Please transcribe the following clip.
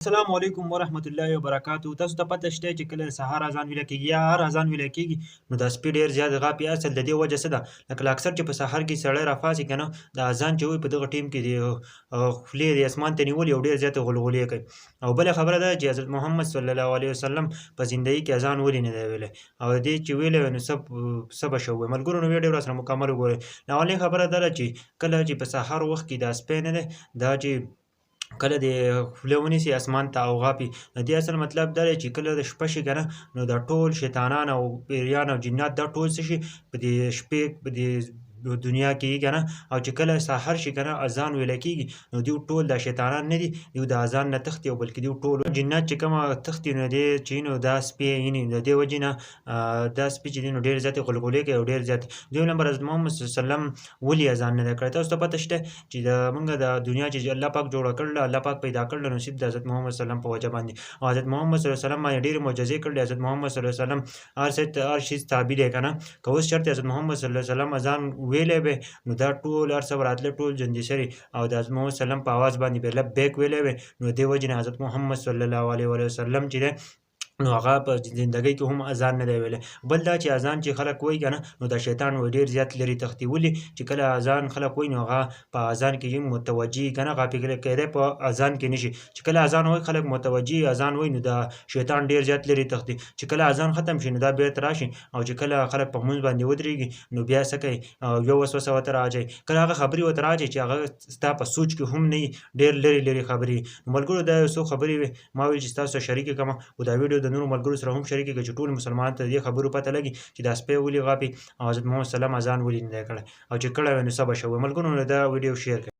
السلام علیکم ورحمت الله وبرکاتہ. تاسو ته پته شته چې کله سهار اذان ویل کېږي یا هر اذان ویل کېږي نو د سپي ډېر زیات غاپي. اصل د دې وجه څه ده؟ لکه اکثر چې په سهار کې سړی راپاڅي که نه، د اذان چې وي په دغه ټیم کې د خولې د اسمان ته نیولي او ډېر زیاتې غلغلې کوي. او بله خبره ده چې حضرت محمد صلی الله علیه وسلم په زندګي کې اذان ولې نه دی ویلی، او د دې چې ویلی وی نو څه به شه ووایي. ملګرو نو ویډیو راسره مکمل وګورئ. اولنۍ خبره دا ده چې کله چې په سهار وخت کې دا سپی نه دی، دا چې کله د خوله ونیسي اسمان ته او غاپي، د دې اصل مطلب دا دی چې کله د شپه شي که نه، نو دا ټول شیطانان او پیریان او جنات دا ټول څه شي په دې شپې په دې دنیا کې که نه. او چې کله سحر شي که نه اذان ویله کېږي، نو دوی ټول دا شیطانان نه دي، دوی د اذان نه تښتي، او بلکې دوی ټول جنات چې کومه تښتي نو دې چې نو دا سپي یعنې د دې وجې نه دا سپي چې دي نو ډېر زیاتې غلغلې کوي او ډېر زیات. دویم نمبر حضرت محمد صلی الله علیه وسلم ولې اذان نه دی کړی؟ تاسو ته پته شته چې د موږ د دنیا چې الله پاک جوړه کړله، الله پاک پیدا کړله، نو صرف د حضرت محمد صلی الله علیه وسلم په وجه باندې. او حضرت محمد صلی الله علیه وسلم باندې ډېرې معجزې کړلې. حضرت محمد صلی الله علیه وسلم هر شي تابع دی که نه. که اوس چېرته حضرت محمد صلی الله علیه وسلم اذان ویلی وی، نو دا ټول هر څه به راتله ټول جندي سري، او د حضرت محمد صلی الله علیه وسلم په اواز باندې به لبیک ویلی وی. نو دې وجې نه حضرت محمد صلی الله علیه وسلم چې دی نو هغه په زندګۍ کې هم اذان نه دی ویلی. بل دا چې اذان چې خلک وایي که نه، نو دا شیطان وایي ډېر زیات لرې تښتي. ولې چې کله اذان خلک وایي نو هغه په اذان کې متوجي که نه غافي کېدی په اذان کې نه شي. چې کله اذان وایي خلک متوجي اذان وایي، نو دا شیطان ډېر زیات لرې تښتي. چې کله اذان ختم شي نو دا بیرته راشي، او چې کله خلک په لمونځ باندې ودرېږي نو بیا څه کوي؟ یو وسوسه ورته رااچوي. کله هغه خبرې ورته رااچوي چې هغه ستا په سوچ کې هم نه وي، ډېر لرې خبرې. نو ملګرو دا یو څو خبرې وې ما ویل چې ستاسو سره شریکې کړم، او دا ویډیو د نورو ملګرو سره هم شریکې کړئ چې ټول مسلمانانو ته د دې خبرو پته لګي چې دا سپی ولې غاپي او حضرت محمد صلی الله علیه وسلم اذان ولې نه دی کړی، او چې کړی وی نو څه به شه ووایي. ملګرو نو دا ویډیو شیر کړئ.